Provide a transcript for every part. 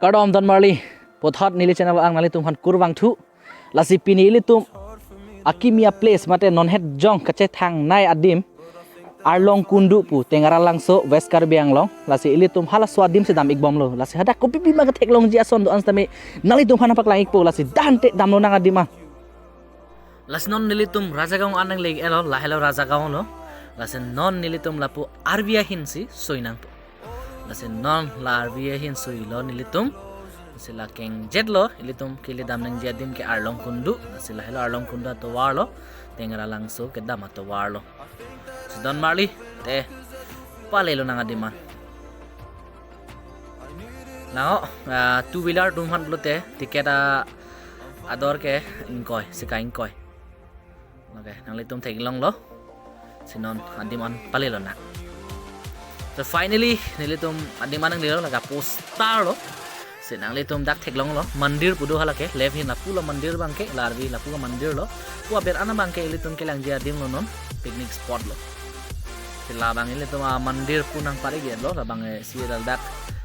Kardom Don Marley pothot nili channel ang nali tum han kurwang thu lasi pinili tum akimia place mate non het jong kache thang nai adim arlong kundu pu tengara langso west karbiang long lasi ili tum hala swadim sedam igbom lo lasi hada kopi pi maga teklong ji ason do anstame nali tum han pak lang ikpo lasi dante damlo nang adima lasi non nili tum raja gaung anang leg elo lahelo raja gaung lo lasi non nili tum lapu arbia hinsi soinang pu lasi non la arbia hin soi lo nili tum sila keng jet lo ilitum kili dam nang jadim ke arlong kundu sila hello arlong kundu to warlo tengara langso ke dam to warlo si Don Marley te palelo nang adiman now two wheeler tum han blote tiket ador ke ingkoy sika ingkoy okay nang litum teglong lo sinon adiman palelo na so finally nilitum adiman nang lilo laga postar lo senang litum dak teklong lo mandir pudu halake left hin la pula mandir bangke larvi la pula mandir lo pu ber ana bangke litum kelang dia dim lo non picnic spot lo sila bang litum mandir punang pare ge lo bang siral dak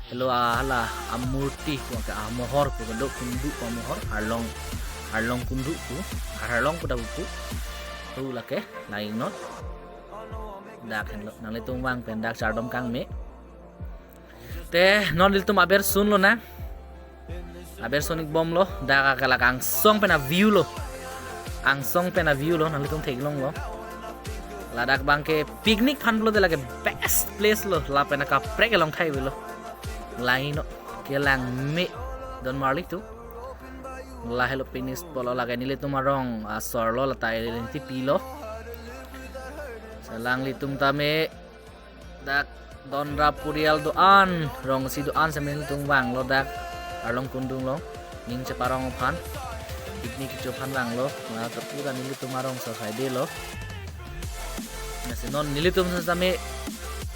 hello ala amurti ko ka amohor ko do kundu ko amohor arlong kundu ko arlong puda bu tu lake lain not dak hen lo nang litum bang pendak sardom kang me te non litum aber sun lo na aber sonic bomb lo daga kalak ang song pena view lo nang litum teglong lo ladak bangke picnic fan lo de lage best place lo la pena ka prek long thai lo lain no kelang me Don Marley tu la hello picnic spot lo lage nili tumarong asor lo la tai lenti pilo salang litum tame dak Donra Purial doan rong si doan samin tung wang lo dak arlong kundung lo ning ceparong phan picnic chopan wang lo na to pura nili tumarong so de lo nasi non nili tum same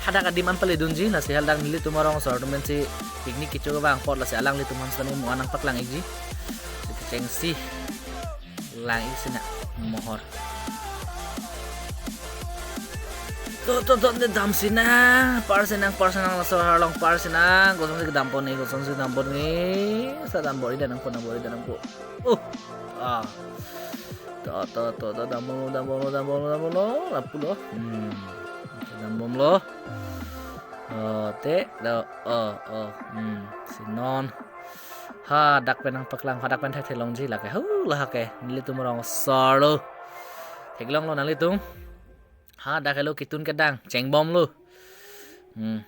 hada ka diman pale dunji nasi haldang nili tumarong so to mensi picnic kicho wang pot la si alang li tuman same mo anang paklang igi si lang isina mohor to de dam sina parsenang so harlong parsenang gosong si dampon ni sa dampon ida nang po to dampon lo lapulo dampon lo te do sinon ha dak penang paklang ha dak pen thai thelong ji la ke hu la ke nilitum rong sarlo theklong lo nalitum ha dak hello kitun kedang ceng bom lu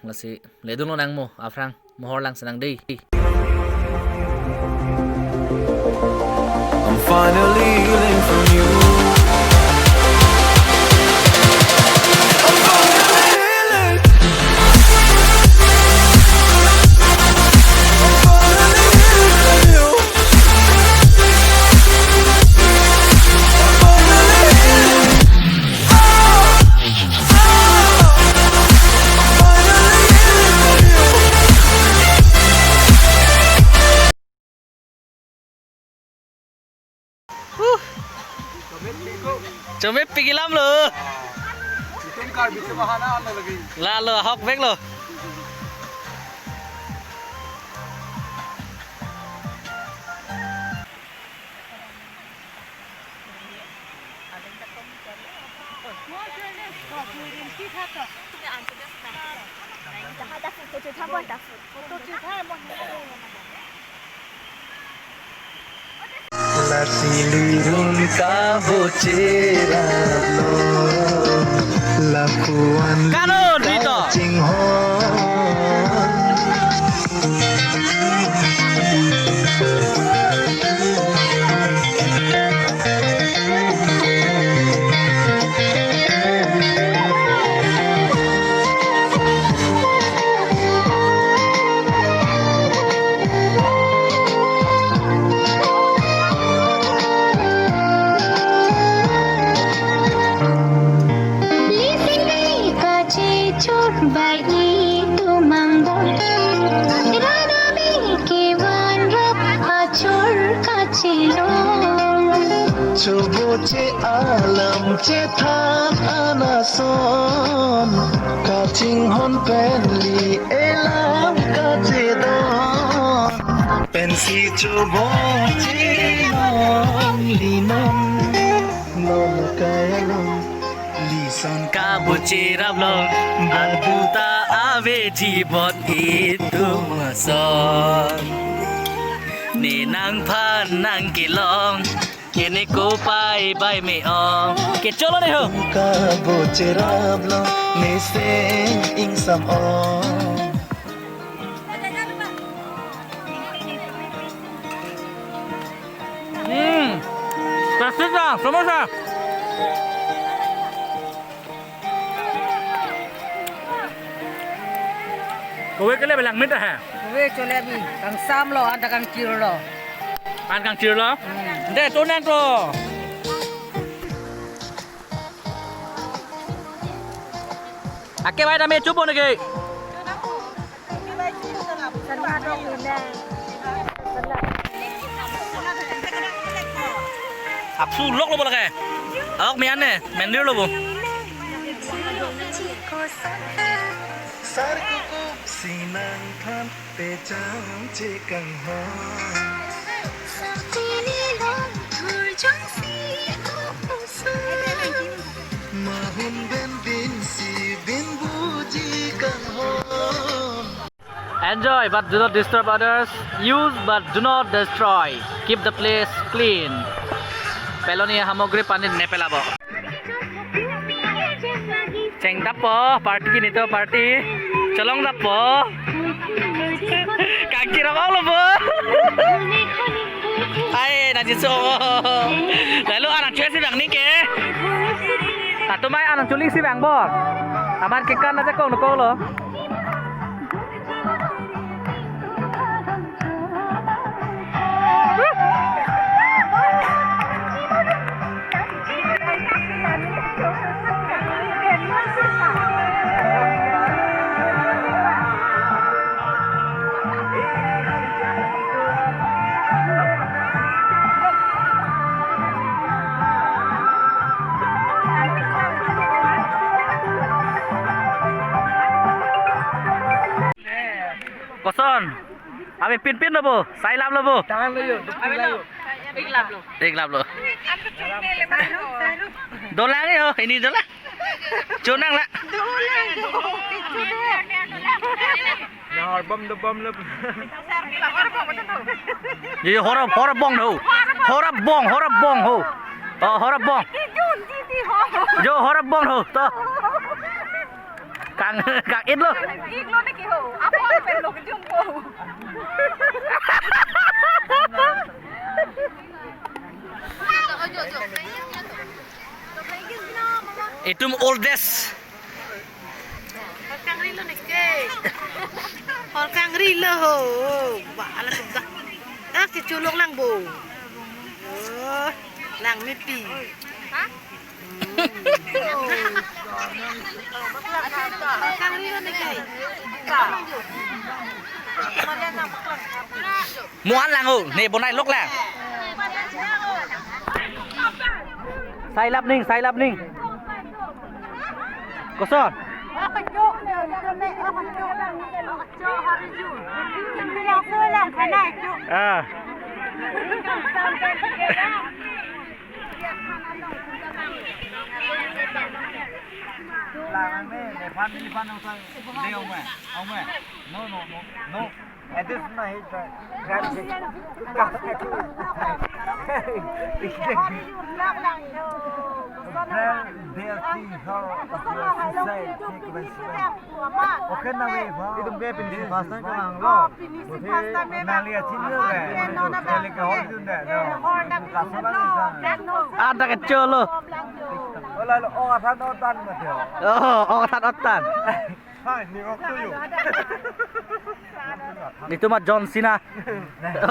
lasi ledung lo nang mo afrang mohor lang senang dei I'm finally healing from you Coba pikilam lo. Bitum kar bitum mahana ana lagi. La lo hok bek lo. Silirun ka bocera lo lapuan Kanon dito. Coboce alam cetak anason Kacing hon penli elam kacedon si coba non linon non kaya long lisan Kabuci rablong Aduta ave jibot itu mason Ninang pan nang kilong Kini ko pai bai me ong Ke cholo ne ho kaboche rablo neseng insam on Klasika, samosa Kowe ke le belang mit ha Gue cole bi, kang sam lo, ada kang cir lo. Pan kang chir lo De to nang to Ake bai da me chupo ne ke Apsu lok lo bola ke Ak me ane mendir lo bo sar kuku sinang than pe chang che kang ho mahun ben bin si bin buji kang ho Enjoy but do not disturb others. Use but do not destroy. Keep the place clean. Peloni hamogri pani nepelabo. Ceng tapo party kini to party. Colong tapo. Kaki ramau lo bo. Hai najis so. Lalu anak cuy si bang ni ke. Satu mai anak culing si bang bor. Aman kekan aja kau nukau lo. Koson, abi pin lo bu, sai lam lo bu. Jangan lo yuk, Iklap lo. Dolang ni ho, ini dolang. Cunang lah. Nah, bom lo. Jadi horap bong ho. Horap bong ho. Oh, horap bong. Jo horap bong ho. To. Kang it lo. Iglo ni kiho. Apa perlu kejumpo. Itu oldest. Kang rilo ni ke. Kang rilo ho. Bala sudah. Ah si culung lang bo. Oh, lang mipi. Hah? Kang rilo ni ke. Muan lang ho. Ni bon nai lok lang. Sai lap ning. Koson. Ah. No. At this night, Ada kecil lo. Oh, otan. Itu mah John Cena.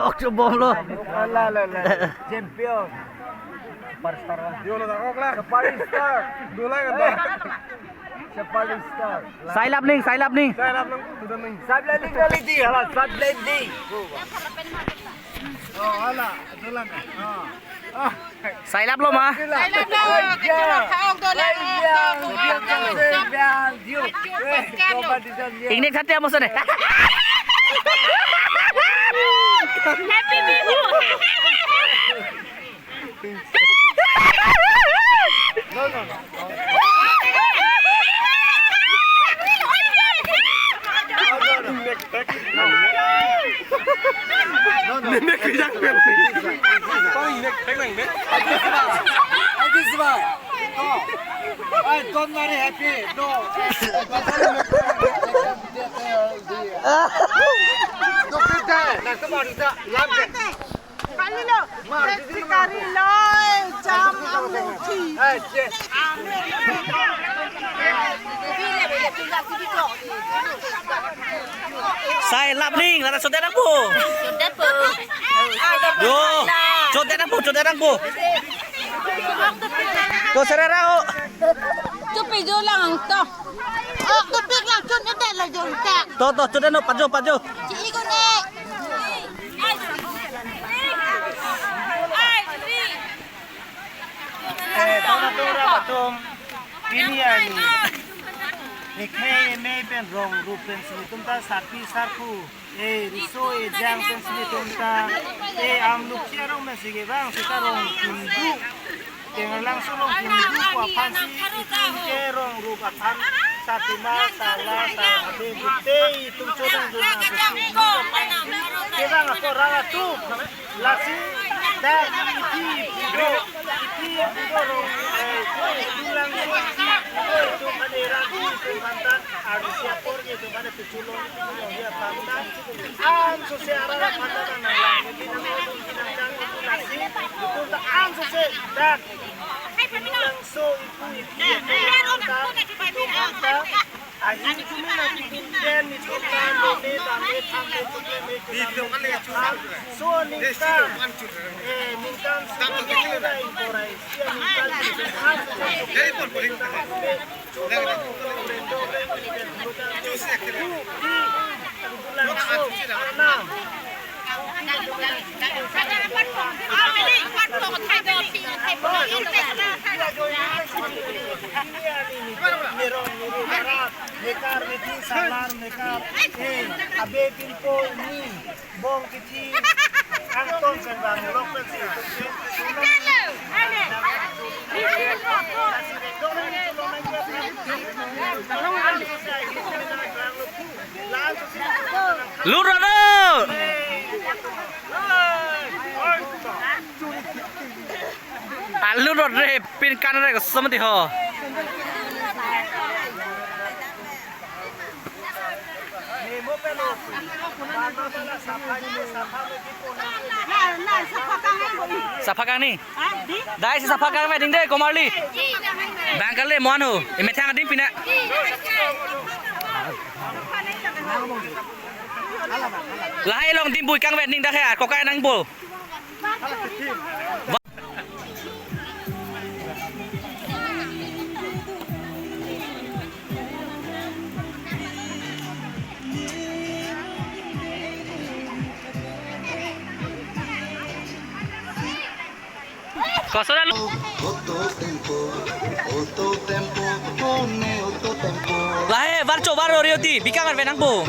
Ok bom lo. Champion. Superstar. Superstar. Superstar. Sai lap ning. Sai lap lo mah. Ini kata apa sih? Happy Nenek kejang kan. Paling nek tenang nek. This one. No. I don't very happy. No. No kita. Nak kemari tak? Lambat. Kali lo. Kali lo. Jam amuti. Cek. Sai lap ning la sodet ang po. Yo, sodet ang po. To serera o. Cupi jo lang to. Oh, cupi lang chun ite la jo ta. To sodet no pajo. Ci ko ne. Tora batum. Ini ani. Nikhe me pen rong rupen sini tumta sapi sarku. Riso jang pen sini tumta. Am lukia rong mesige bang kita rong kundu. Dengan langsung rong kundu kwa pansi itum ke rong rupa pan sapi mal salah sahabe bute itum chodang jona kundu. Kita ngako ranga tu lasi dan iti rong tulang itu kadera itu mantan arusia pornya itu mana tuculong dia pantan am sosiara pantan nang kita mau kinang itu nasi itu tak am sosial dan tulang so itu pantan ahin cumi nanti kinden itu kan dede tambe tambe itu so minta minta sudah imporai sia minta Mekar meti salar mekar abe pinpo ni bong kiti anton sembang lokal si Lurado. Lurad re pin kan re samati ho. Sapakang ni. Dai si sapakang me ding de komarli. Bangkal le mon ho. Ime thang dim pina. Lai long dim bui kang ve ding da kha ko kai nang bo. Cosa lu? Lah, bar coba Rioti, bika ngar venang po.